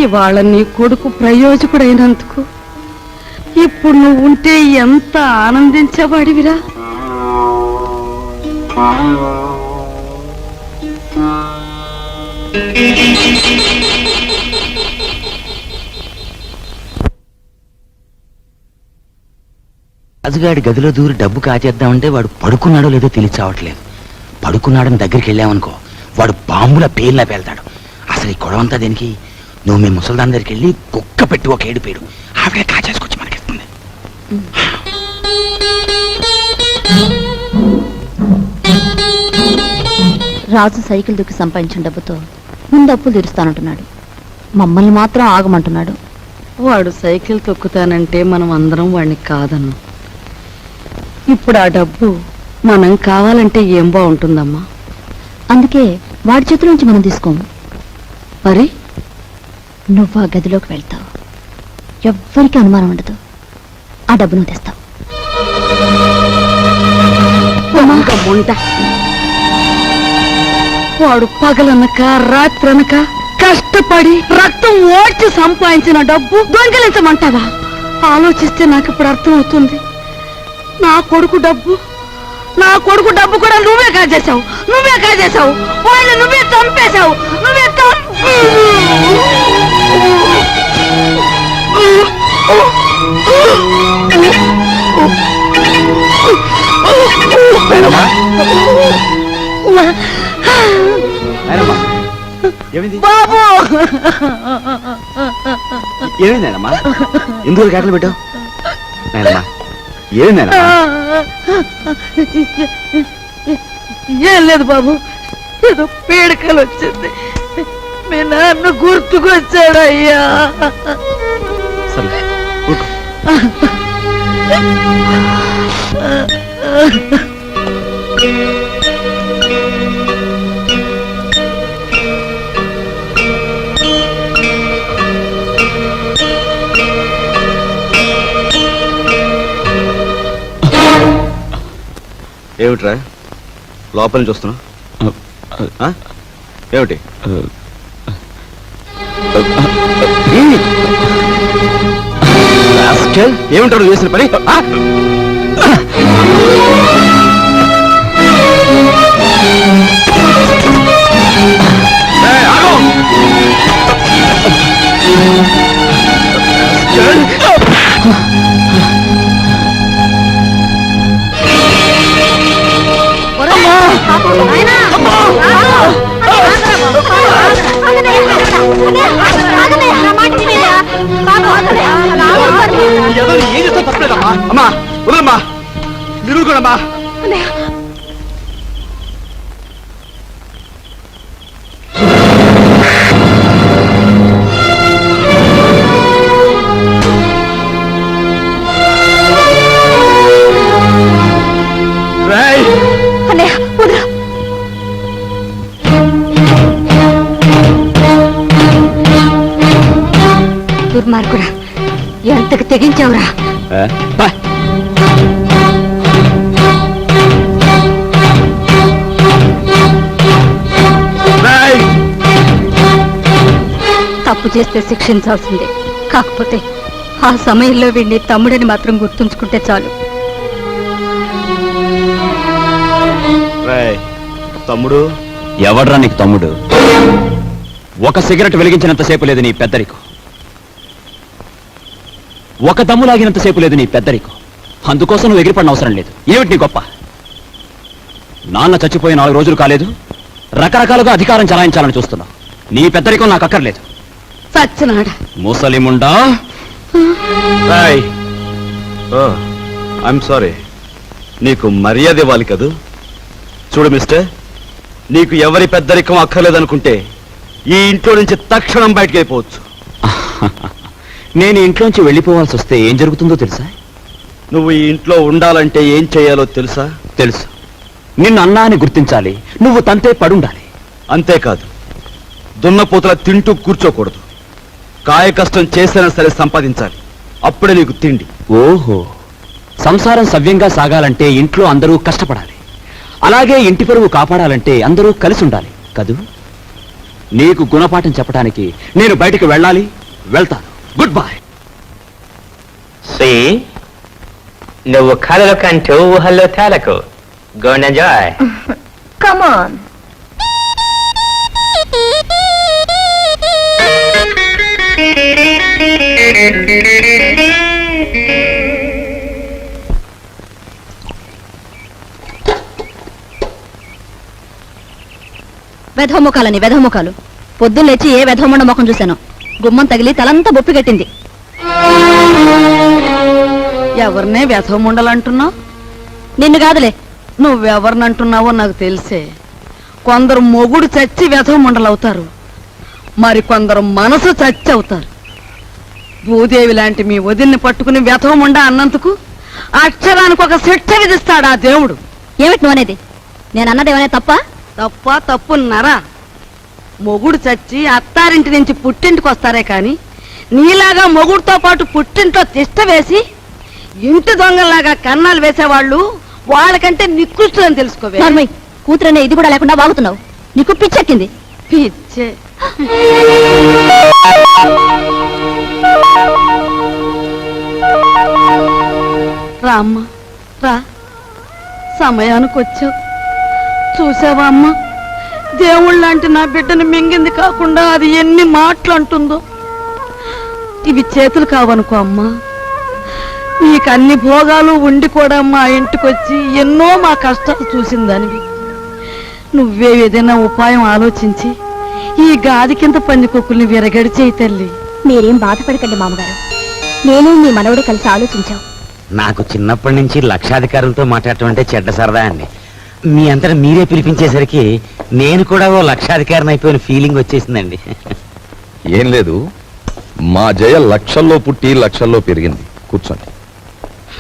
ఇవాళ నీ కొడుకు ప్రయోజకుడైనందుకు ఇప్పుడు నువ్వు ఉంటే ఎంత ఆనందించేవాడివిరా. రాజుగాడి గదిలో దూరి డబ్బు కాచేద్దామంటే వాడు పడుకున్నాడో లేదో తెలియచావట్లేదు. పడుకున్నాడని దగ్గరికి వెళ్ళామనుకో వాడు బాంబుల పేర్లా పేల్తాడు. అసలు ఈ గొడవంతా దేనికి? నువ్వు మీ ముసల్దాన్ దగ్గరికి వెళ్ళి కుక్క పెట్టి ఒక ఏడుపేడు ఆవిడే కాచేసుకొచ్చి మనకిస్తుంది. రాజు సైకిల్ దుక్కి సంపాదించిన డబ్బుతో ముందు అప్పులు తీరుస్తానంటున్నాడు. మమ్మల్ని మాత్రం ఆగమంటున్నాడు. వాడు సైకిల్ తొక్కుతానంటే మనం అందరం వాడిని కాదన్నాం. ఇప్పుడు ఆ డబ్బు మనం కావాలంటే ఏం బాగుంటుందమ్మా? అందుకే వాడి చేతి నుంచి మనం తీసుకోము. మరి నువ్వు ఆ గదిలోకి వెళ్తావు, ఎవ్వరికీ అనుమానం ఉండదు. ఆ డబ్బు నువ్వు తెస్తావు. వాడు పగలనక రాత్రనక కష్టపడి రక్తం ఓడ్చి సంపాదించిన డబ్బు దొంగిలించమంటావా? ఆలోచిస్తే నాకు ఇప్పుడు అర్థమవుతుంది. నా కొడుకు డబ్బు కూడా నువ్వే కాజేశావు. వాళ్ళు నువ్వే చంపేశావు. బాబు ఏమైందమ్మా? ఎందుకు కేకలు పెట్టావు? ఏం లేదు బాబు, ఏదో పీడకలు వచ్చింది. మీ నాన్న గుర్తుకొచ్చాడయ్యా. ఏమిట్రా లోపల నుంచి వస్తున్నా? ఏమిటి? ఏమిటాడు చేసిన పని? అమ్మా వదలమ్మా, నిరుగోడమ్మా. దుర్మార్గుడా, ఎంతకు తెగించావురా? తప్పు చేస్తే శిక్షించాల్సిందే. కాకపోతే ఆ సమయంలో వీడిని తమ్ముడని మాత్రం గుర్తుంచుకుంటే చాలు. తమ్ముడు ఎవడ్రా నీకు తమ్ముడు? ఒక సిగరెట్ వెలిగించినంతసేపు లేదు నీ పెద్దరికం, ఒక దమ్ము లాగినంతసేపు లేదు నీ పెద్దరికం. అందుకోసం నువ్వు ఎగిరిపడిన అవసరం లేదు. ఏమిటి నీ గొప్ప? నాన్న చచ్చిపోయి 4 రోజులు కాలేదు, రకరకాలుగా అధికారం చలాయించాలని చూస్తున్నావు. నీ పెద్దరికం నాకు అక్కర్లేదు. సచ్చినాడా ముసలిముండా. ఐఎమ్ సారీ, నీకు మర్యాద ఇవ్వాలి కదూ. చూడు మిస్టర్, నీకు ఎవరి పెద్దరికం అక్కర్లేదనుకుంటే ఈ ఇంట్లో నుంచి తక్షణం బయటకు వెళ్ళిపోవచ్చు. నేను ఇంట్లోంచి వెళ్ళిపోవాల్సి వస్తే ఏం జరుగుతుందో తెలుసా? నువ్వు ఈ ఇంట్లో ఉండాలంటే ఏం చేయాలో తెలుసా? తెలుసు. నిన్ను అన్నా అని గుర్తించాలి, నువ్వు తంతే పడుండాలి. అంతేకాదు, దున్నపోతుల తింటూ కూర్చోకూడదు. కాయ కష్టం చేసినా సరే సంపాదించాలి, అప్పుడే నీకు తిండి. ఓహో, సంసారం సవ్యంగా సాగాలంటే ఇంట్లో అందరూ కష్టపడాలి, అలాగే ఇంటి పరువు కాపాడాలంటే అందరూ కలిసి ఉండాలి కదూ? నీకు గుణపాఠం చెప్పడానికి నేను బయటికి వెళ్ళాలి, వెళ్తాను. Goodbye. నువ్వు కలలు కంటూ ఊహల్లో తేలకు. Go and enjoy. Come on. వెధముఖాలని వెధముఖాలు. పొద్దున్న లేచి ఏ వెధమండ ముఖం చూశాను. గుమ్మం తగిలి తలంతా బొప్పి కట్టింది. ఎవరినే వ్యథముండాలంటున్నావు? నిన్ను కాదులే. నువ్వెవరినంటున్నావో నాకు తెలిసే. కొందరు మొగుడు చచ్చి వ్యథముండలవుతారు, మరి కొందరు మనసు చచ్చి అవుతారు. భూదేవి లాంటి మీ వదిన్ని పట్టుకుని వ్యథముండ అన్నందుకు అక్షరానికి ఒక శిక్ష విధిస్తాడు ఆ దేవుడు. ఏమిటి నువ్వు అనేది? నేను అన్నదేమనే తప్ప? తప్ప తప్పున్నారా? మొగుడు చచ్చి అత్తారింటి నుంచి పుట్టింటికి వస్తారే కాని నీలాగా మొగుడుతో పాటు పుట్టింట్లో తిష్ట వేసి ఇంటి దొంగలాగా కన్నాలు వేసేవాళ్ళు వాళ్ళకంటే నికృష్టులని తెలుసుకోవే. నార్మల్ కూతురనే ఇది కూడా లేకుండా వాగుతున్నావు. నీకు పిచ్చెక్కింది. పిచ్చే. రామ్మ రా, సమయానికి వచ్చావు. చూసావా అమ్మ, దేవుళ్ళంటి నా బిడ్డను మింగింది కాకుండా అది ఎన్ని మాటలు అంటుందో. ఇవి చేతులు కావనుకో అమ్మా. నీకు అన్ని భోగాలు ఉండి కూడా మా ఇంటికొచ్చి ఎన్నో మా కష్టాలు చూసిందానివి. నువ్వే ఏదైనా ఉపాయం ఆలోచించి ఈ గాది కింద పందికొక్కుల్ని విరగడి చేయి తల్లి. మీరేం బాధపడకండి మామగారు. నేను మీ మనవడు కలిసి ఆలోచించాం. నాకు చిన్నప్పటి నుంచి లక్షాధికారులతో మాట్లాడటం అంటే చెడ్డ సరదా అండి. మీ అంతటా మీరే పిలిపించేసరికి నేను కూడా ఓ లక్షాధికారిని అయిపోయిన ఫీలింగ్ వచ్చేసిందండి. ఏం లేదు, మా జయ లక్షల్లో పుట్టి లక్షల్లో పెరిగింది. కూర్చోండి.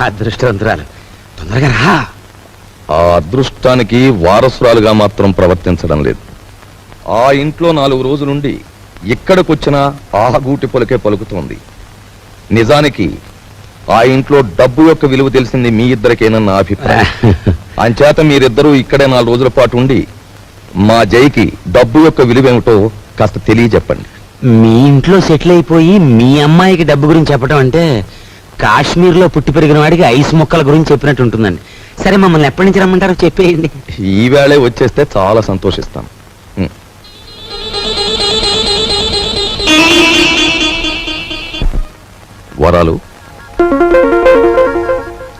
అదృష్టవంతురాలు. తొందరగా రా. ఆ అదృష్టానికి వారసురాలుగా మాత్రం ప్రవర్తించడం లేదు. ఆ ఇంట్లో 4 రోజులుండి ఇక్కడికొచ్చినా ఆ గూటి పొలకే పలుకుతోంది. నిజానికి ఆ ఇంట్లో డబ్బు యొక్క విలువ తెలిసింది మీ ఇద్దరికేనన్న నా అభిప్రాయం. అంచేత మీరిద్దరూ ఇక్కడే 4 రోజుల పాటు ఉండి మా జైకి డబ్బు యొక్క విలువేమిటో కాస్త తెలియజెప్పండి. మీ ఇంట్లో సెటిల్ అయిపోయి మీ అమ్మాయికి డబ్బు గురించి చెప్పడం అంటే కాశ్మీర్లో పుట్టి పెరిగిన వాడికి ఐస్ మొక్కల గురించి చెప్పినట్టు ఉంటుందండి. సరే, మమ్మల్ని ఎప్పటి నుంచి రమ్మంటారో చెప్పేయండి. ఈవేళే వచ్చేస్తే చాలా సంతోషిస్తాను. వరాలు,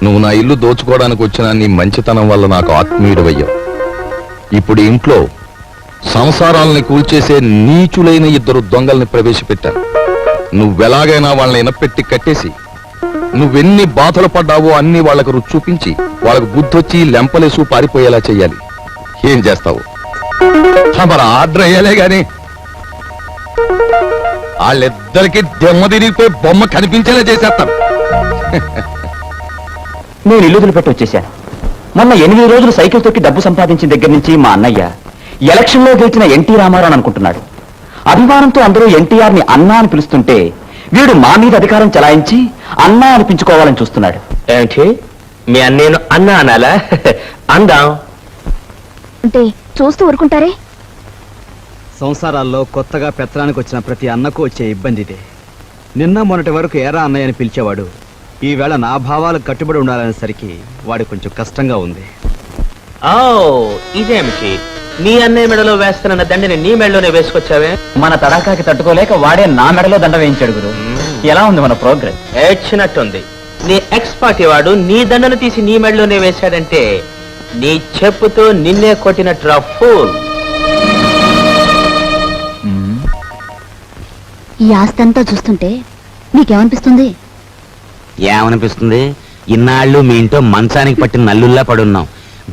నువ్వు నా ఇల్లు దోచుకోవడానికి వచ్చిన నీ మంచితనం వల్ల నాకు ఆత్మీయుడవయ్యావు. ఇప్పుడు ఇంట్లో సంసారాలని కూల్చేసే నీచులైన 2 దొంగల్ని ప్రవేశపెట్టాను. నువ్వెలాగైనా వాళ్ళని ఇనపెట్టి కట్టేసి నువ్వెన్ని బాధలు పడ్డావో అన్ని వాళ్లకు రుచి చూపించి వాళ్ళకు బుద్ధొచ్చి లెంపలేసు పారిపోయేలా చెయ్యాలి. ఏం చేస్తావు? మరి ఆర్డర్ అయ్యాలే గాని వాళ్ళిద్దరికి దెమ్మ తిరిగిపోయి బొమ్మ కనిపించేలా చేసేస్తాను. నేను ఇల్లు వదిలిపెట్టి వచ్చేశాను. మొన్న 8 రోజులు సైకిల్ తొక్కి డబ్బు సంపాదించిన దగ్గర నుంచి మా అన్నయ్య ఎలక్షన్లో గెలిచిన ఎన్టీ రామారావు అని అనుకుంటున్నాడు. అభిమానంతో అందరూ ఎన్టీఆర్ ని అన్నా అని పిలుస్తుంటే వీడు మా మీద అధికారం చలాయించి అన్నా అనిపించుకోవాలని చూస్తున్నాడు. ఏంటి మీ అన్నేను అన్నా అనాలా? అందాం. అంటే చూస్తూ ఊరుకుంటారే? సంసారాల్లో కొత్తగా పెత్తనానికి వచ్చిన ప్రతి అన్నకు వచ్చే ఇబ్బంది ఇదే. నిన్న మొన్నటి వరకు ఏరా అన్నయ్య అని పిలిచేవాడు ఈవేళ నా భావాలకు కట్టుబడి ఉండాలనేసరికి వాడి కొంచెం కష్టంగా ఉంది. ఓ ఇదేమిటి, నీ అన్నయ్య మెడలో వేస్తున్న దండని నీ మెడలోనే వేసుకొచ్చావే? మన తడాకాకి తట్టుకోలేక వాడే నా మెడలో దండ వేయించాడు గురు. ఎలా ఉంది మన ప్రోగ్రెస్? ఏడ్చినట్టుంది. నీ ఎక్స్ పార్టీ వాడు నీ దండను తీసి నీ మెడలోనే వేశాడంటే నీ చెప్పుతో నిన్నే కొట్టినట్టు ఫూల్. ఈ ఆస్తంతా చూస్తుంటే నీకేమనిపిస్తుంది? ఏమనిపిస్తుంది? ఇన్నాళ్ళు మీ ఇంట్లో మంచానికి పట్టిన నల్లుల్లా పడున్నాం.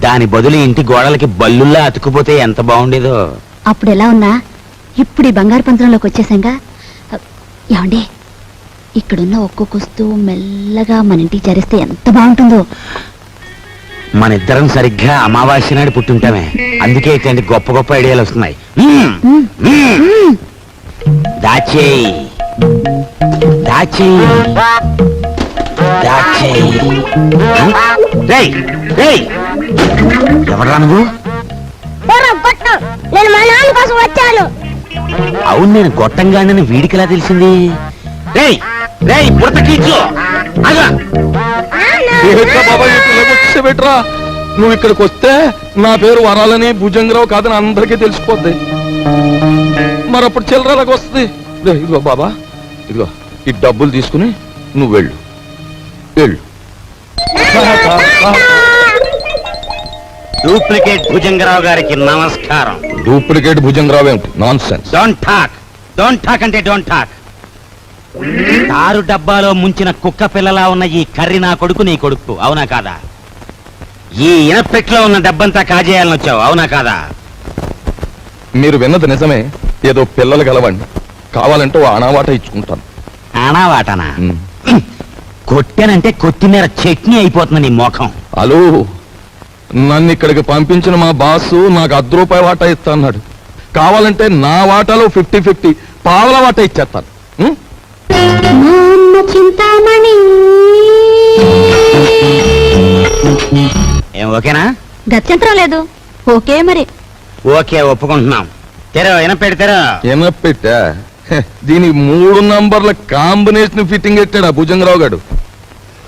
దాని బదులు ఇంటి గోడలకి బల్లుల్లా అతుకుపోతే ఎంత బాగుండేదో. అప్పుడు ఎలా ఉన్నా ఇప్పుడు ఈ బంగారు పంచంలోకి వచ్చేసాంగా. ఏమండి, ఇక్కడున్న ఒక్కొక్క వస్తువు మెల్లగా మన ఇంటికి చేరిస్తే ఎంత బాగుంటుందో. మన ఇద్దరం సరిగ్గా అమావాస్య నాడు పుట్టుంటామే, అందుకే ఇట్లాంటి గొప్ప గొప్ప ఐడియాలు వస్తున్నాయి. దాచేయి దాచేయి దాచేయి. ఎవరా నువ్వు? నేను మా నాన్న కోసం వచ్చాను. అవును, నేను గొట్టంగానని వీడికిలా తెలిసింది? రేయ్ రేయ్ పుడతకీచు ఆగా. ఏంట్రా బాబా వచ్చేబెట్రా, నువ్వు ఇక్కడికి వస్తే నా పేరు వరాలని భుజంగరావు కాదని అందరికీ తెలిసిపోద్ది. మరప్పుడు చిల్లరలాగా వస్తుంది. ఇదిగో బాబా, ఇదిగో ఈ డబ్బులు తీసుకుని నువ్వు వెళ్ళు వెళ్ళు. డూప్లికేట్ భుజంగరావు గారికి నమస్కారం. డూప్లికేట్ భుజంగరావు ఏమిటి? Non sense. డోంట్ టాక్ అంటే డోంట్ టాక్. తారు డబ్బాలో ముంచిన కుక్క పిల్లలా ఉన్న ఈ కర్రి నా కొడుకు, నీ కొడుకు, అవునా కాదా? ఈ ఇనపెట్లో ఉన్న డబ్బంతా కాజేయాలని వచ్చావు, అవునా కాదా? మీరు విన్నది నిజమే. ఏదో పిల్లలు గలవండి, కావాలంటే ఓ అనావాట ఇచ్చుకుంటాను. ఆనావాటనా? ఉమ్. కొట్టానంటే కొత్తిమీర చట్నీ అయిపోతుంది నీ ముఖం. హలో, నన్ను ఇక్కడికి పంపించిన మా బాసు నాకు ₹10 వాటా ఇస్తా అన్నాడు. కావాలంటే నా వాటాలో 50-50 పావల వాటా ఇచ్చేస్తాను. ఉం? చింతామణి ఏం ఓకేనా? గత్యంతరం లేదు. ఓకే మరి. ఓకే, ఒప్పుకుంటున్నాం. తెరో ఇనపెడి తెరో. ఎనపెట్టా? హె, దీనికి 3 నంబర్ల కాంబినేషన్ ఫిట్టింగ్ పెట్టాడు ఆ భుజంగరావు గారు.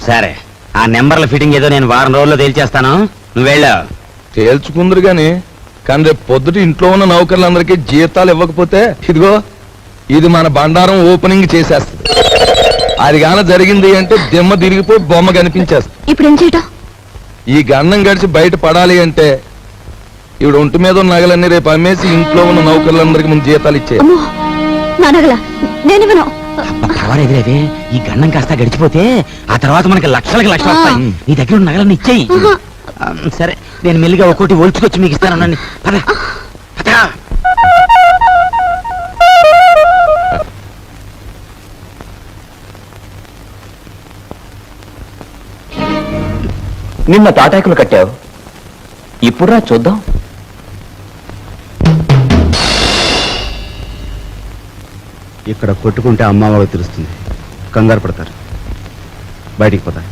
సరే, ఆ నెంబర్ల ఫిట్టింగ్ ఏదో నేను వారం రోజుల్లో తేల్చేస్తాను, నువ్వు వెళ్ళావు. తేల్చుకుందరు గాని, కానీ రేపు పొద్దుట ఇంట్లో ఉన్న నౌకర్లందరికీ జీతాలు ఇవ్వకపోతే ఇదిగో ఇది మన బండారం ఓపెనింగ్ చేసేస్తుంది. అది గాన జరిగింది అంటే దిమ్మ తిరిగిపోయి బొమ్మ కనిపించేస్తుంది. ఇప్పుడు ఏం చేయటం? ఈ గండం గడిచి బయట పడాలి అంటే ఇప్పుడు ఒంటి మీద ఉన్న నగలన్నీ రేపు అమ్మేసి ఇంట్లో ఉన్న నౌకర్లందరికీ ముందు జీతాలు ఇచ్చే. అమ్మో, నా నగల నేనివ్వను. పర్వాలేదులేదే, ఈ గండం కాస్త గడిచిపోతే ఆ తర్వాత మనకి లక్షలకి లక్షలు వస్తాయి. నీ దగ్గర ఉన్న నగలన్నీ ఇచ్చేయి. సరే, నేను మెల్లిగా ఒక్కోటి ఒలుచుకొచ్చి మీకు ఇస్తాను. పద పద. నిన్న తాటాకులు కట్టావు, ఇప్పుడురా చూద్దాం. ఇక్కడ కొట్టుకుంటే అమ్మ వాళ్ళకి తెలుస్తుంది, కంగారు పడతారు, బయటికి పోతారు.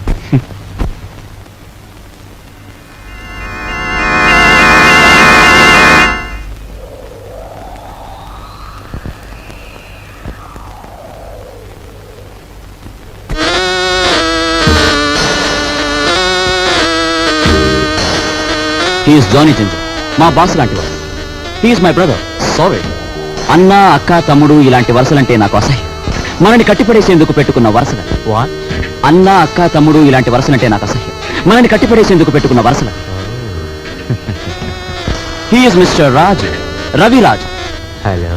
హీఈస్ జానీ జింజర్, మా బాస్ లాంటి వాడు. He's my brother. సారీ, అన్న అక్క తమ్ముడు ఇలాంటి వరుసలంటే నాకు అసహ్యం. మనని కట్టిపడేసేందుకు పెట్టుకున్న వరుసలు. అన్న అక్క తమ్ముడు ఇలాంటి వరుసలంటే నాకు అసహ్యం. మనని కట్టిపడేసేందుకు పెట్టుకున్న వరుసలు. He's mister Raj, Raviraj. Hello.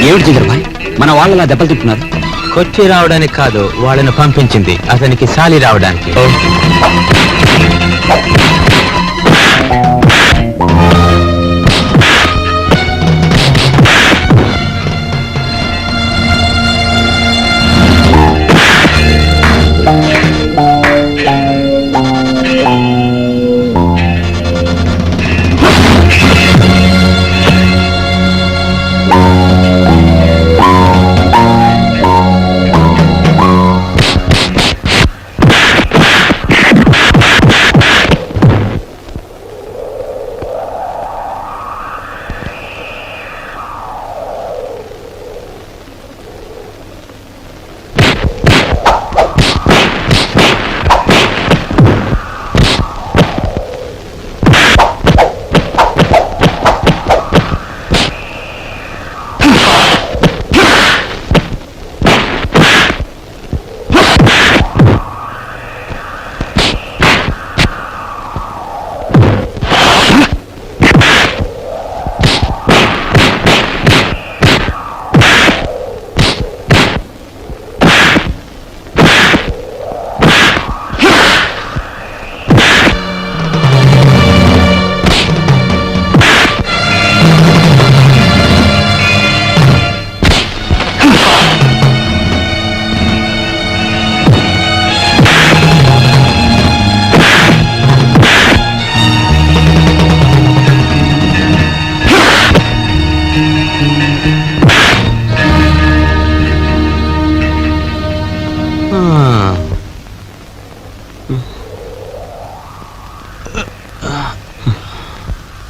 ఏమిటి జిగర్ భాయ్, మన వాళ్ళలా దెబ్బలు తింటున్నారు? కొచ్చి రావడానికి కాదు, వాళ్ళని పంపించింది అతనికి సాలి రావడానికి.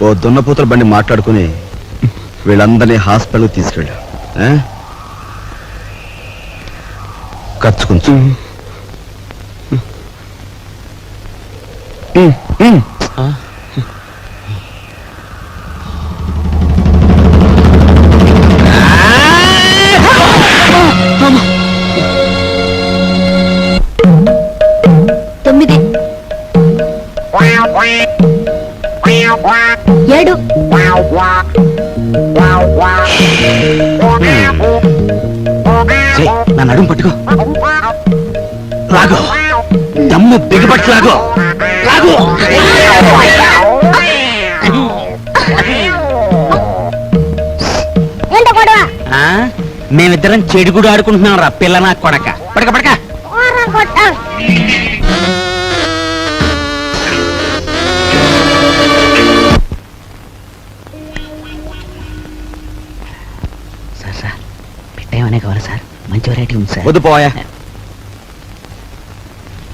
ఓ దున్నపోతుల బండి మాట్లాడుకుని వీళ్ళందరినీ హాస్పిటల్కి తీసుకెళ్ళు. ఖర్చు కొంచెం. తొమ్మిది 7 నా నడుము పట్టుకో, లాగో, దమ్ము బిగపట్టి లాగో, లాగో. మేమిద్దరం చెడుగుడు ఆడుకుంటున్నాం రా పిల్ల నా కొడక. పడక పడక. సార్ సార్ పెట్టేమనే కావాలి సార్, మంచి వెరైటీ ఉంది సార్. వద్దు పోయా.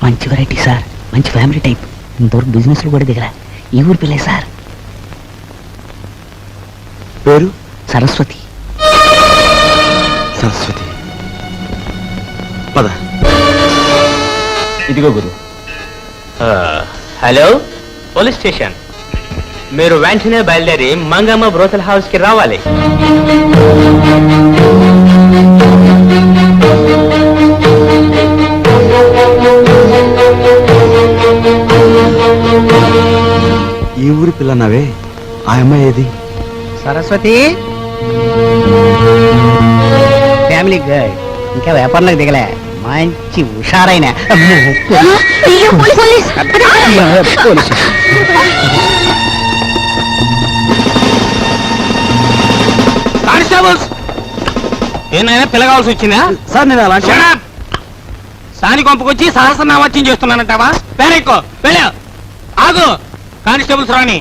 మంచి వెరైటీ సార్, మంచి ఫ్యామిలీ టైప్, ఇంతవరకు బిజినెస్ లో కూడా దిగరా. ఈ ఊరి పిల్లే సార్. పేరు సరస్వతి. సరస్వతి. పద. ఇదిగో గురు. Hello, police station. మీరు వెంటనే బయలుదేరి మంగమ్మ బ్రోతల్ హౌస్ కి రావాలి. ఈ ఊరి పిల్లన్నావే, ఆ అమ్మాయి ఏది? సరస్వతి ఫ్యామిలీ గర్ల్, ఇంకా వ్యాపారంలోకి దిగలే, మంచి హుషారైన పోలీసు. కానిస్టేబుల్స్, ఏమైనా పిల్లగాల్సి వచ్చిందా? సార్ నేను అలాంటి సాని కొంపకొచ్చి సహస్రనామాచ్యం చేస్తున్నానంటావా? పేరెక్కో వెళ్ళా. ఆగు, కానిస్టేబుల్స్ రాని.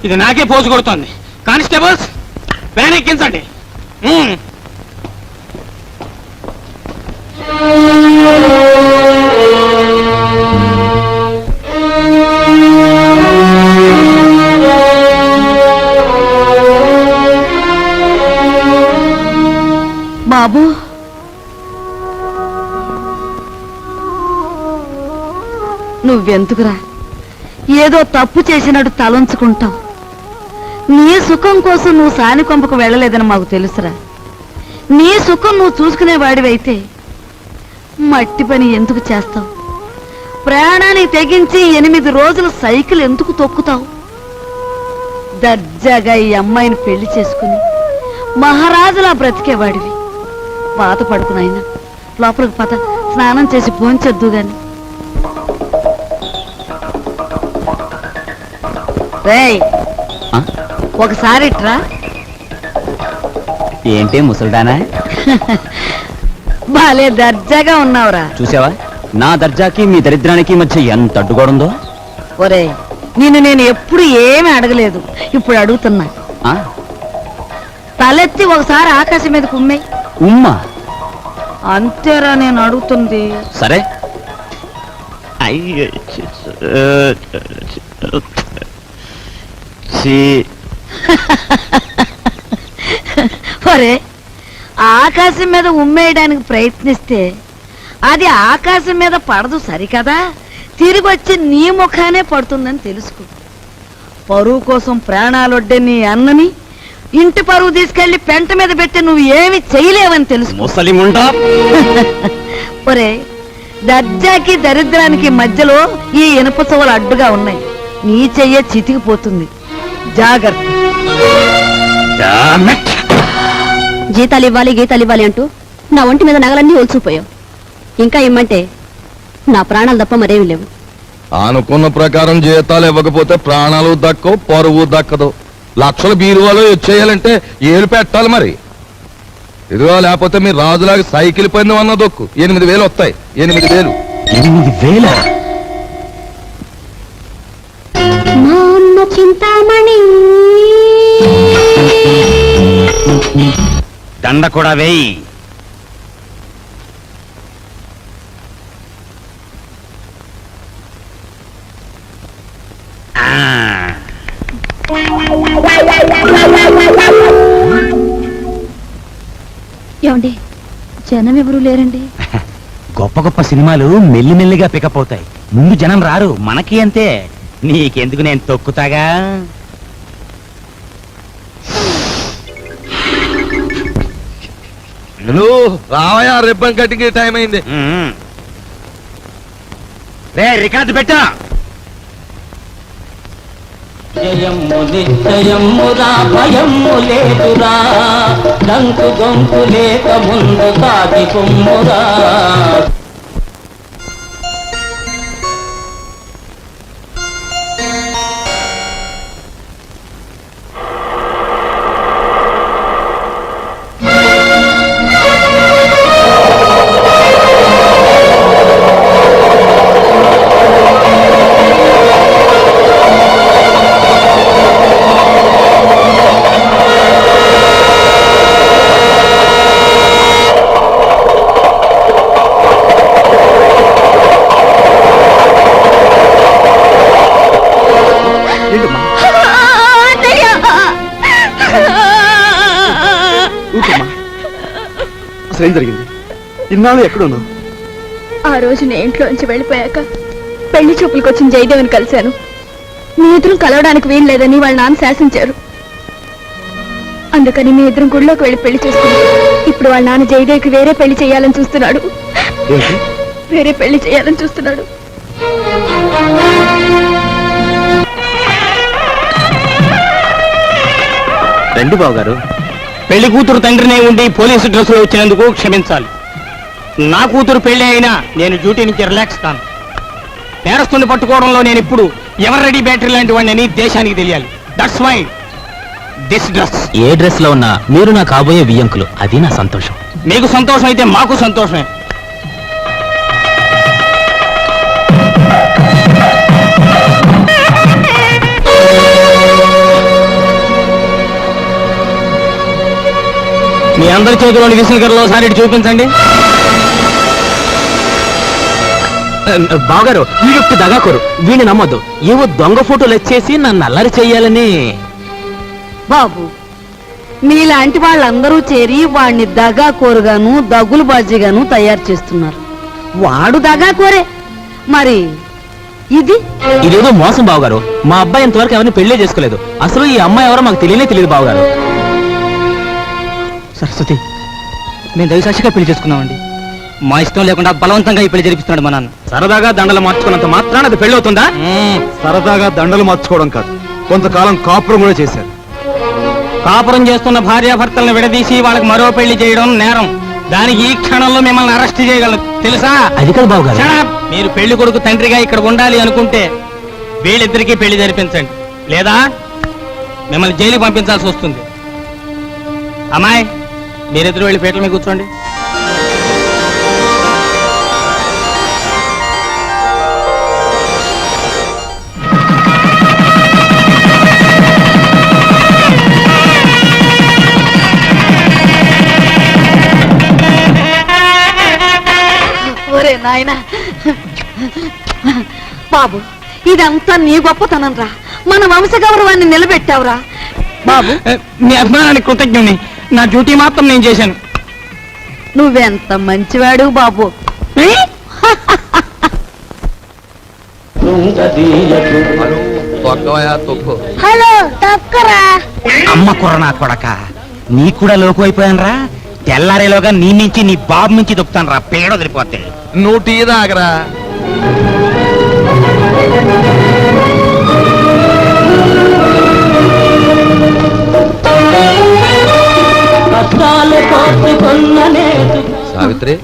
ఇది నాకే పోజు కొడుతోంది. కానిస్టేబుల్స్ వ్యాన్ ఎక్కించండి. బాబు, నువ్వెందుకురా ఏదో తప్పు చేసినట్టు తలంచుకుంటావు? నీ సుఖం కోసం నువ్వు సాని కొంపకు వెళ్ళలేదని మాకు తెలుసురా. నీ సుఖం నువ్వు చూసుకునేవాడివైతే మట్టి పని ఎందుకు చేస్తావు? ప్రాణానికి తెగించి 8 రోజులు సైకిల్ ఎందుకు తొక్కుతావు? దర్జాగా ఈ అమ్మాయిని పెళ్లి చేసుకుని మహారాజులా బ్రతికేవాడివి. బాధపడుకునైనా లోపలికి పద, స్నానం చేసి భోంచెద్దు గాని. రేయ్, ఒకసారి ఇట్రా. ఏంటి ముసల్దానా? బాలే దర్జాగా ఉన్నావురా. చూసావా నా దర్జాకి మీ దరిద్రానికి మధ్య ఎంత అడ్డుగోడుందో? ఒరే, నిన్ను నేను ఎప్పుడు ఏమీ అడగలేదు, ఇప్పుడు అడుగుతున్నా. తలెత్తి ఒకసారి ఆకాశం మీద కుమ్మే. ఉమ్మా? అంతేరా నేను అడుగుతుంది. సరే. ఒరే, ఆకాశం మీద ఉమ్మేయడానికి ప్రయత్నిస్తే అది ఆకాశం మీద పడదు సరికదా, తిరిగి వచ్చి నీ ముఖానే పడుతుందని తెలుసుకో. పరువు కోసం ప్రాణాలొడ్డే నీ అన్నని ఇంటి పరువు తీసుకెళ్లి పెంట మీద పెట్టి నువ్వు ఏమి చేయలేవని తెలుసు. ముసలిముండా. ఒరే, దర్జాకి దరిద్రానికి మధ్యలో ఈ ఇనుప చెవులు అడ్డుగా ఉన్నాయి. నీ చెయ్య చితికిపోతుంది, జాగ్రత్త. జీతాలు ఇవ్వాలి, గీతాలు ఇవ్వాలి అంటూ నా ఒంటి మీద నగలన్నీ ఒలుచుకుపోయావు. ఇంకా ఇమ్మంటే నా ప్రాణాలు తప్ప మరేమి లేవు. అనుకున్న ప్రకారం జీతాలు ఇవ్వకపోతే ప్రాణాలు దక్కవు, పరువు దక్కదు. లక్షల బీరువాలో వచ్చేయాలంటే ఏలు పెట్టాలి మరి. ఇదిగో, లేకపోతే మీరు రాజులాగా సైకిల్ పందెం అన్న దొక్కు. 8,000 వస్తాయి. 8,000. 8,000? మా అమ్మ చింతామణి దండ కూడా వేయి. ఏమండి జనం ఎవరు లేరండి. గొప్ప గొప్ప సినిమాలు మెల్లిమెల్లిగా పికప్ అవుతాయి, ముందు జనం రారు. మనకి అంతే. నీకెందుకు, నేను తొక్కుతాగా. రావయా, రిబ్బన్ కటింగ్ టైం అయింది. రే రికార్డు పెట్టా. జయము నిశ్చయమురా భయము లేదురా, దంకు గొంకు లేక ముందు సాగి కొమ్మురా. అసలు ఏం జరిగింది? ఇన్నాళ్ళు ఎక్కడున్నావు? ఆ రోజు నేను ఇంట్లోంచి వెళ్ళిపోయాక పెళ్లి చూపులకు వచ్చిన జయదేవిని కలిశాను. మీ ఇద్దరం కలవడానికి వీలు లేదని వాళ్ళ నాన్న శాసించారు. అందుకని మీ ఇద్దరం గుడిలోకి వెళ్ళి పెళ్లి చేసుకున్నాం. ఇప్పుడు వాళ్ళ నాన్న జయదేవికి వేరే పెళ్లి చేయాలని చూస్తున్నాడు. వేరే పెళ్లి చేయాలని చూస్తున్నాడు. రండి బాబు గారు. పెళ్లి కూతురు తండ్రినే ఉండి పోలీసు డ్రెస్సులో వచ్చినందుకు క్షమించాలి. నా కూతురు పెళ్లి అయినా నేను డ్యూటీ నుంచి రిలాక్స్ కాను. నేరస్తుని పట్టుకోవడంలో నేను ఇప్పుడు ఎవరు రెడీ బ్యాటరీ లాంటి వాడిని దేశానికి తెలియాలి. That's why this dress. ఏ డ్రెస్ లో ఉన్నా మీరు నా కాబోయే వియ్యంకులు, అది నా సంతోషం. మీకు సంతోషం అయితే మాకు సంతోషమే. మీ అందరి చేతిలోని విసులుకరలో సారి చూపించండి. బావగారు, వీడొక్క దగాకోరు, వీడిని నమ్మొద్దు. ఏవో దొంగ ఫోటోలు వచ్చేసి నన్ను అల్లరి చెయ్యాలని. బాబు, మీలాంటి వాళ్ళందరూ చేరి వాడిని దగాకోరుగాను దగులు బాజీగాను తయారు చేస్తున్నారు. వాడు దగాకోరే, మరి ఇది ఇదేదో మోసం బావగారు. మా అబ్బాయి ఇంతవరకు ఎవరిని పెళ్లి చేసుకోలేదు. అసలు ఈ అమ్మాయి ఎవరో మాకు తెలియదు బావగారు. సరస్వతి, మేము దైవసాక్షిగా పెళ్లి చేసుకున్నామండి. మా ఇష్టం లేకుండా బలవంతంగా ఈ పెళ్లి జరిపిస్తున్నాడు మా నాన్న. సరదాగా దండలు మార్చుకున్నంత మాత్రాన అది పెళ్లి అవుతుందా? సరదాగా దండలు మార్చుకోవడం కాదు, కొంతకాలం కాపురం కూడా చేశారు. కాపురం చేస్తున్న భార్యాభర్తలను విడదీసి వాళ్ళకి మరో పెళ్లి చేయడం నేరం. దానికి ఈ క్షణంలో మిమ్మల్ని అరెస్ట్ చేయగలను తెలుసా? అది కాదు బావగారు. Shut up! మీరు పెళ్లి కొడుకు తండ్రిగా ఇక్కడ ఉండాలి అనుకుంటే వీళ్ళిద్దరికీ పెళ్లి జరిపించండి, లేదా మిమ్మల్ని జైలు పంపించాల్సి వస్తుంది. అమ్మాయి, మీరిద్దరు వెళ్ళి పీటల మీద కూర్చోండి. ఒరే నాయనా, బాబు ఇదంతా నీ గొప్పతనం రా. మన వంశ గౌరవాన్ని నిలబెట్టావురా బాబు. మీ అభిమానానికి కృతజ్ఞుని. నా డ్యూటీ మాత్రం నేను చేశాను. నువ్వెంత మంచివాడు బాబు. హలో తక్కరా. అమ్మ కుర్ర నా కొడక, నీ కూడా లోకు అయిపోయానరా. తెల్లారేలోగా నీ నుంచి నీ బాబు నుంచి దొక్కుతాను రా, పేడ వదిలిపోతే. నువ్వు టీ తాగరా. సావిత్రి,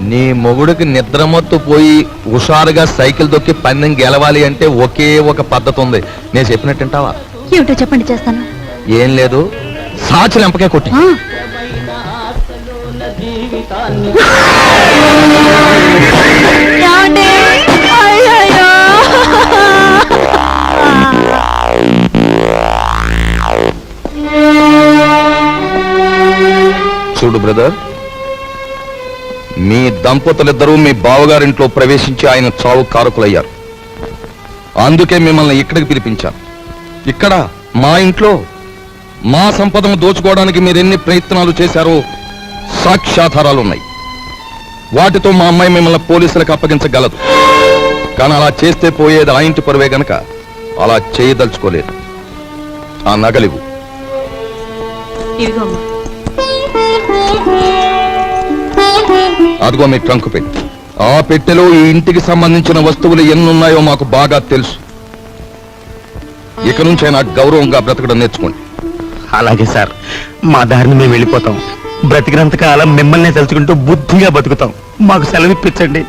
నీ మొగుడికి నిద్రమత్తు పోయి హుషారుగా సైకిల్ దొక్కి పందెం గెలవాలి అంటే ఒకే ఒక పద్ధతి ఉంది. నేను చెప్పినట్టు వింటావా? ఏమిటో చెప్పండి, చేస్తాను. ఏం లేదు, సాచులు ఎంపకే కొట్టి. చూడు బ్రదర్, మీ దంపతులిద్దరూ మీ బావగారింట్లో ప్రవేశించి ఆయన చావు కారకులయ్యారు. అందుకే మిమ్మల్ని ఇక్కడికి పిలిపించాను. ఇక్కడ మా ఇంట్లో మా సంపదను దోచుకోవడానికి మీరెన్ని ప్రయత్నాలు చేశారో సాక్ష్యాధారాలున్నాయి. వాటితో మా అమ్మాయి మిమ్మల్ని పోలీసులకు అప్పగించగలదు. కానీ అలా చేస్తే పోయేది ఆ ఇంటి పరువే గనక అలా చేయదలుచుకోలేదు. ఆ నగలివు. ఇదిగోమ్మా. అదిగో మీ ట్రంకు పెట్టి. ఆ పెట్టెలో ఈ ఇంటికి సంబంధించిన వస్తువులు ఎన్నున్నాయో మాకు బాగా తెలుసు. ఇక నుంచైనా గౌరవంగా బ్రతకడం నేర్చుకోండి. అలాగే సార్, మా దారిని మేము వెళ్ళిపోతాం. బ్రతికినంత కాలం మిమ్మల్ని తలుచుకుంటూ బుద్ధిగా బతుకుతాం. మాకు సెలవు ఇప్పించండి.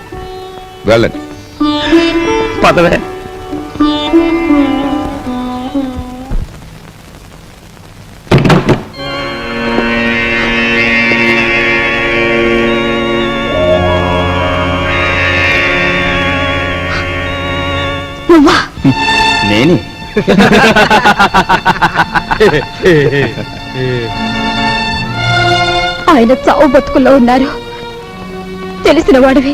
వెళ్ళండి. పదవే. నువ్వా? నేనే. ఆయన చావు బతుకుల్లో ఉన్నారు. తెలిసిన వాడివి,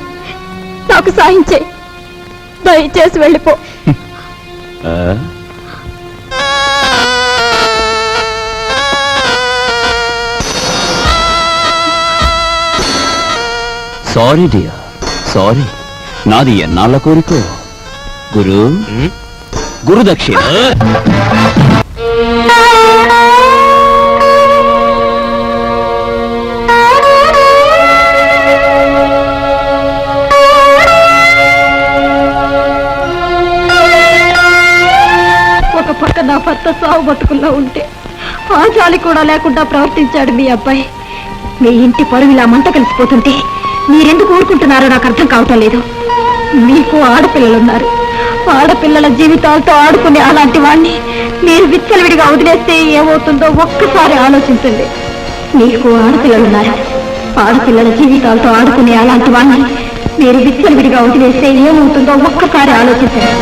నాకు సాయం చేయి. దయచేసి వెళ్ళిపో. Sorry dear, sorry. నాది ఎన్నాళ్ళ కోరికో. గురు దక్షిణ. ఒక పక్క నా భర్త సావు బతుకుల్లో ఉంటే ఆ జాలి కూడా లేకుండా ప్రవర్తించాడు మీ అబ్బాయి. మీ ఇంటి పరువు ఇలా మంట కలిసిపోతుంటే మీరెందుకు ఊరుకుంటున్నారో నాకు అర్థం కావటం లేదు. మీకు ఆడపిల్లలున్నారు. ఆడపిల్లల జీవితాలతో ఆడుకునే అలాంటి వాణ్ణి మీరు విచ్చలవిడిగా వదిలేస్తే ఏమవుతుందో ఒక్కసారి ఆలోచించండి. మీకు ఆడపిల్లలున్నారు. ఆడపిల్లల జీవితాలతో ఆడుకునే అలాంటి వాణ్ణి మీరు విచ్చలవిడిగా వదిలేస్తే ఏమవుతుందో ఒక్కసారి ఆలోచించండి.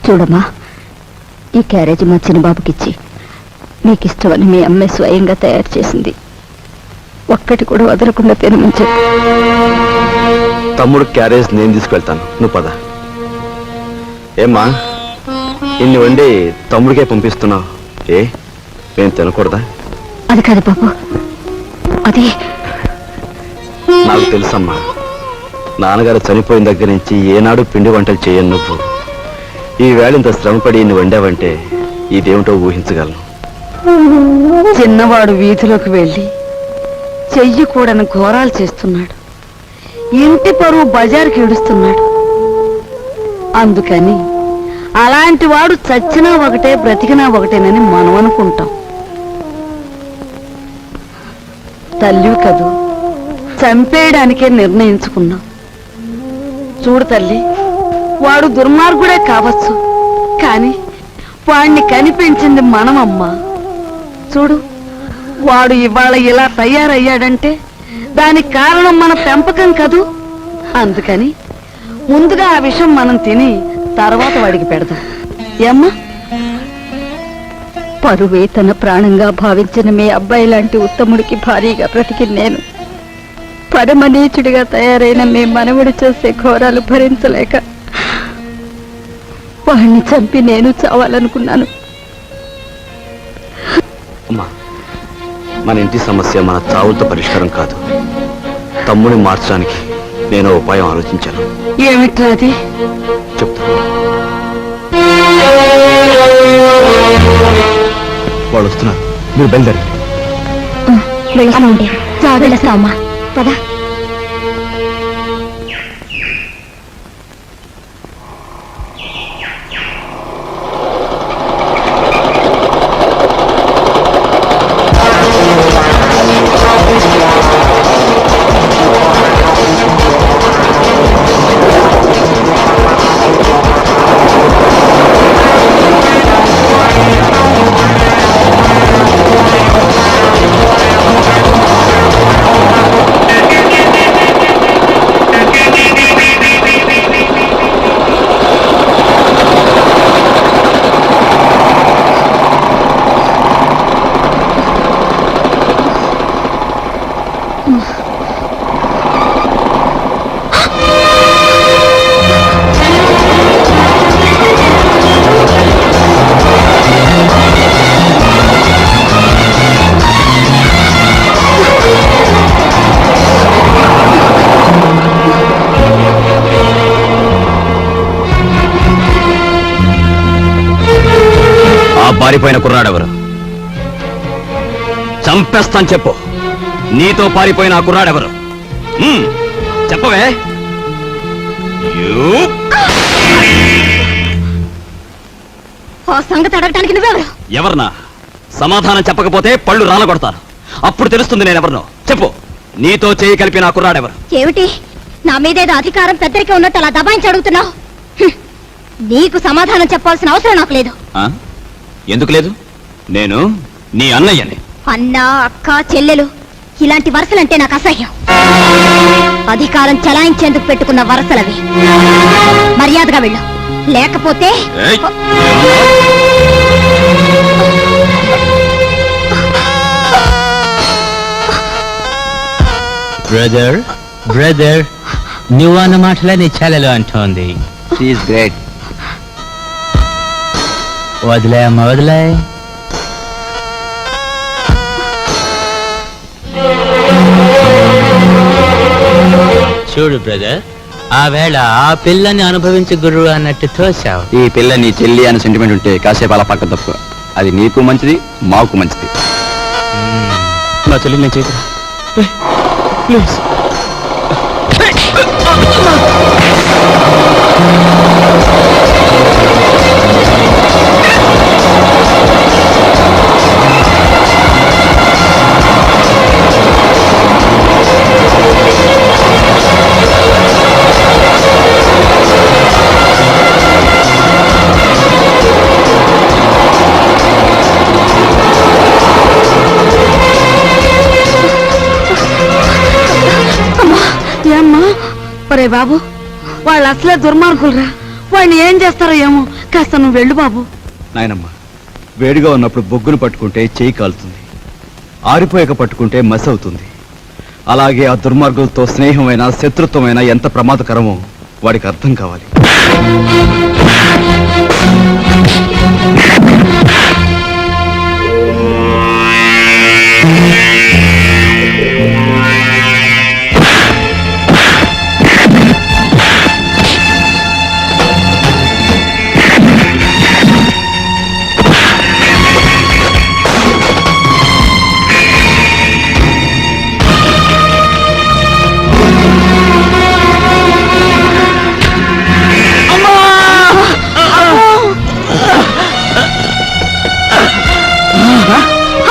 చూడమ్మా, ఈ క్యారేజ్ మా చిన్నబాబుకిచ్చి మీకు ఇష్టమని మీ అమ్మాయి స్వయంగా తయారు చేసింది. ఒక్కటి కూడా వదలకుండా తినమని చెప్పు. తమ్ముడు క్యారేజ్ నేను తీసుకెళ్తాను, నువ్వు పద. ఏమ్మా, ఇన్ని వండి తమ్ముడికే పంపిస్తున్నావు? మేము తినకూడదా? అది కాదు బాబు, అది నాకు తెలుసమ్మా. నాన్నగారు చనిపోయిన దగ్గర నుంచి ఏనాడు పిండి వంటలు చేయను నువ్వు. ఈ వేళ ఇంత శ్రమపడి ఇన్ని వండావంటే ఇదేమిటో ఊహించగలను. చిన్నవాడు వీధిలోకి వెళ్ళి చెయ్యకూడని ఘోరాలు చేస్తున్నాడు. ఇంటి పరువు బజారుకి ఇడుస్తున్నాడు. అందుకని అలాంటి వాడు చచ్చినా ఒకటే బ్రతికినా ఒకటేనని మనం అనుకుంటాం. తల్లి కదూ, చంపేయడానికే నిర్ణయించుకున్నాం. చూడు తల్లి, వాడు దుర్మార్గుడే కావచ్చు, కానీ వాణ్ణి కనిపించింది మనమమ్మా. చూడు, వాడు ఇవాళ ఇలా తయారయ్యాడంటే దానికి కారణం మన పెంపకం కదూ. అందుకని ముందుగా ఆ విషయం మనం తిని తర్వాత వాడికి పెడదాం. ఏమ్మా? పరువే తన ప్రాణంగా భావించిన మీ అబ్బాయి లాంటి ఉత్తముడికి భారీగా బ్రతికి నేను పరమనీచుడిగా తయారైన మీ మనవుడు చేసే ఘోరాలు భరించలేక వాడిని చంపి నేను చావాలనుకున్నాను. అమ్మా, మన ఇంటి సమస్య మన చావులతో పరిష్కారం కాదు. తమ్ముడిని మార్చడానికి నేను ఉపాయం ఆలోచించాను. ఏమిట్రా అది? చెప్తాను. వాళ్ళు వస్తున్నారు, మీరు బయలుదేరండి. వెళ్తామా? పదా. పారిపోయిన కుర్రాడెవరు? చంపేస్తాను చెప్పు. నీతో పారిపోయిన ఆ కుర్రాడెవరు? చెప్పవే. ఆ సంగతి అడగటానికి నువ్వెవరు? ఎవరన్నా? సమాధానం చెప్పకపోతే పళ్ళు రాలగొడతాను. అప్పుడు తెలుస్తుంది నేనెవరినో. చెప్పు. నీతో చేయి కలిపిన ఆ కుర్రాడెవరు? ఏమిటి నా మీదేదో అధికారం పెద్దరికే ఉన్నట్టు అలా దబాయించి అడుగుతున్నావు? నీకు సమాధానం చెప్పాల్సిన అవసరం నాకు లేదు. ఎందుకు లేదు? నేను నీ అన్నయ్యని. అన్న, అక్క, చెల్లెలు ఇలాంటి వరసలంటే నాకు అసహ్యం. అధికారం చలాయించేందుకు పెట్టుకున్న వరసలవి. మర్యాదగా వెళ్ళు, లేకపోతే బ్రదర్ బ్రదర్ నువ్వు అన్న మాటలే నీ చెల్లెలు అంటోంది. గ్రేట్. వదిలే అమ్మ, వదిలే. చూడు బ్రదర్, ఆ వేళ ఆ పిల్లని అనుభవించి గురువు అన్నట్టు తోసావు. ఈ పిల్ల నీ చెల్లి అనే సెంటిమెంట్ ఉంటే కాసేపు అలా పక్క తప్పు. అది నీకు మంచిది, మాకు మంచిది. నా చెల్లి నేను చేతురా ప్లీజ్. ఏమ్మా? ఒరే బాబు, వాళ్ళు అసలే దుర్మార్గులరా. వాడిని ఏం చేస్తారో ఏమో. కాస్త నువ్వు వెళ్ళు బాబు. నాయనమ్మ, వేడిగా ఉన్నప్పుడు బొగ్గును పట్టుకుంటే చేయి కాలుతుంది, ఆరిపోయాక పట్టుకుంటే మసి అవుతుంది. అలాగే ఆ దుర్మార్గులతో స్నేహమైన శత్రుత్వమైన ఎంత ప్రమాదకరమో వాడికి అర్థం కావాలి.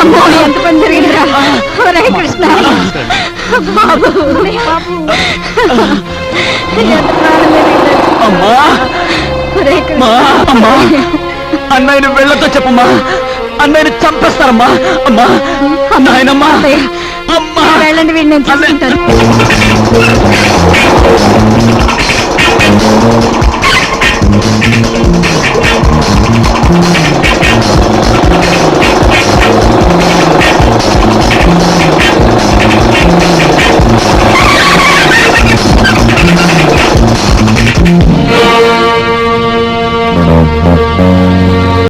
అమ్మో, ఎంత పని జరిగిందిరా. ఒరే కృష్ణ బాబు, ఒరే కృష్ణ. అన్నయ్యను వెళ్ళతో చెప్పమ్మా. అన్నయ్యను చంపేస్తారమ్మా. అమ్మా, నాయనమ్మా, వెళ్ళండి, వీడిని నేను చూసుకుంటాను.